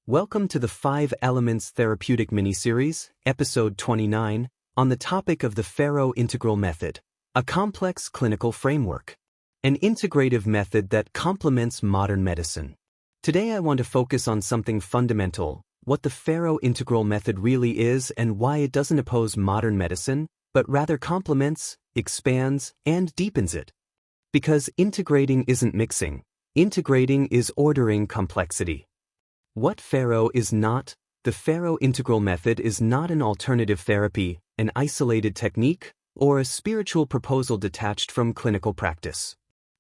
Welcome to the 5 Elements Therapeutic Mini-Series, Episode 29, on the topic of the FARO Integral Method, a complex clinical framework, an integrative method that complements modern medicine. Today I want to focus on something fundamental, what the FARO Integral Method really is and why it doesn't oppose modern medicine, but rather complements, expands, and deepens it. Because integrating isn't mixing, integrating is ordering complexity. What FARO is not, the FARO Integral Method is not an alternative therapy, an isolated technique, or a spiritual proposal detached from clinical practice.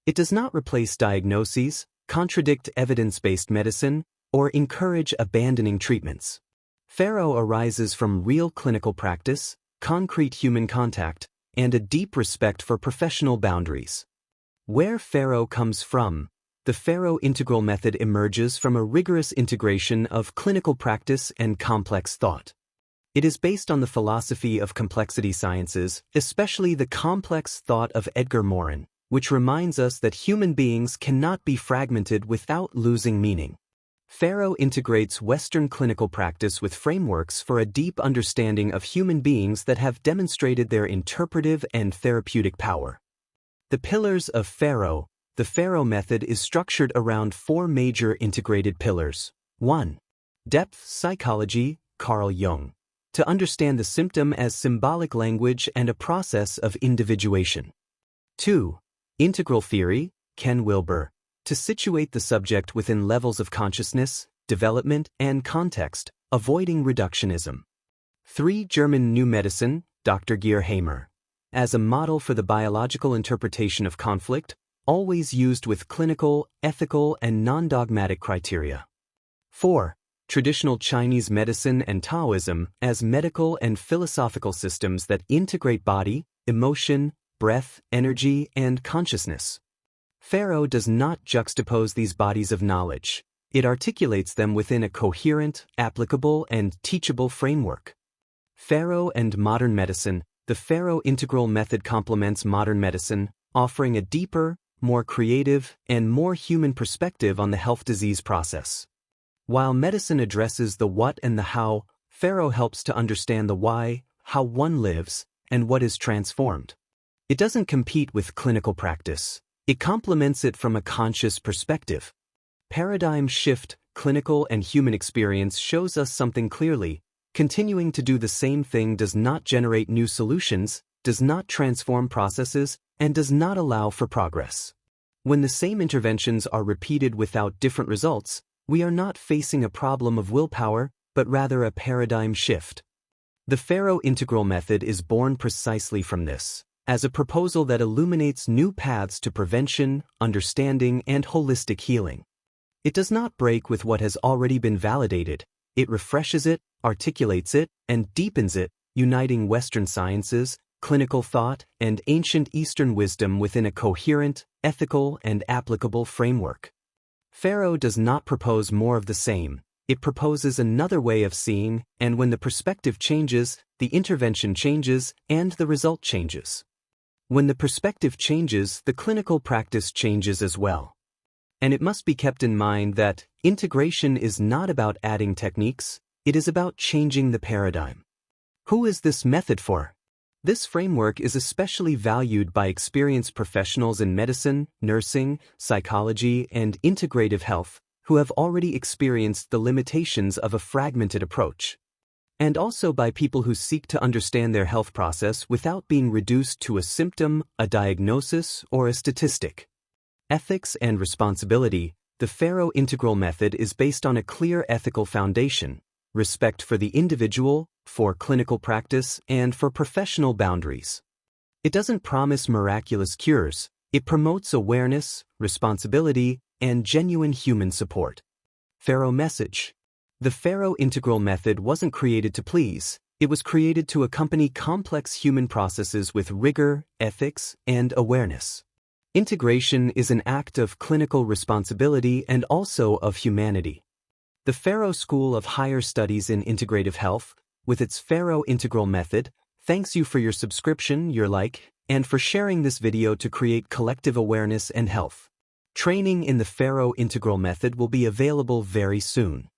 It does not replace diagnoses, contradict evidence-based medicine, or encourage abandoning treatments. FARO arises from real clinical practice, concrete human contact, and a deep respect for professional boundaries. Where FARO comes from, the FARO Integral Method emerges from a rigorous integration of clinical practice and complex thought. It is based on the philosophy of complexity sciences, especially the complex thought of Edgar Morin, which reminds us that human beings cannot be fragmented without losing meaning. FARO integrates Western clinical practice with frameworks for a deep understanding of human beings that have demonstrated their interpretive and therapeutic power. The pillars of FARO. The FARO method is structured around 4 major integrated pillars. 1. Depth psychology, Carl Jung. To understand the symptom as symbolic language and a process of individuation. 2. Integral theory, Ken Wilber. To situate the subject within levels of consciousness, development, and context, avoiding reductionism. 3. German New Medicine, Dr. Georg. As a model for the biological interpretation of conflict, always used with clinical, ethical, and non-dogmatic criteria. 4. Traditional Chinese medicine and Taoism as medical and philosophical systems that integrate body, emotion, breath, energy, and consciousness. FARO does not juxtapose these bodies of knowledge. It articulates them within a coherent, applicable, and teachable framework. FARO and modern medicine. The FARO Integral Method complements modern medicine, offering a deeper, more creative, and more human perspective on the health-disease process. While medicine addresses the what and the how, FARO helps to understand the why, how one lives, and what is transformed. It doesn't compete with clinical practice. It complements it from a conscious perspective. Paradigm shift, clinical and human experience shows us something clearly. Continuing to do the same thing does not generate new solutions, does not transform processes, and does not allow for progress. When the same interventions are repeated without different results, we are not facing a problem of willpower, but rather a paradigm shift. The FARO Integral Method is born precisely from this, as a proposal that illuminates new paths to prevention, understanding, and holistic healing. It does not break with what has already been validated. It refreshes it, articulates it, and deepens it, uniting Western sciences, clinical thought, and ancient Eastern wisdom within a coherent, ethical, and applicable framework. FARO does not propose more of the same. It proposes another way of seeing, and when the perspective changes, the intervention changes, and the result changes. When the perspective changes, the clinical practice changes as well. And it must be kept in mind that integration is not about adding techniques, it is about changing the paradigm. Who is this method for? This framework is especially valued by experienced professionals in medicine, nursing, psychology, and integrative health who have already experienced the limitations of a fragmented approach. And also by people who seek to understand their health process without being reduced to a symptom, a diagnosis, or a statistic. Ethics and responsibility. The FARO Integral Method is based on a clear ethical foundation, respect for the individual, for clinical practice, and for professional boundaries. It doesn't promise miraculous cures, it promotes awareness, responsibility, and genuine human support. FARO message. The FARO Integral Method wasn't created to please, it was created to accompany complex human processes with rigor, ethics, and awareness. Integration is an act of clinical responsibility and also of humanity. The FARO School of Higher Studies in Integrative Health, with its FARO Integral Method, thanks you for your subscription, your like, and for sharing this video to create collective awareness and health. Training in the FARO Integral Method will be available very soon.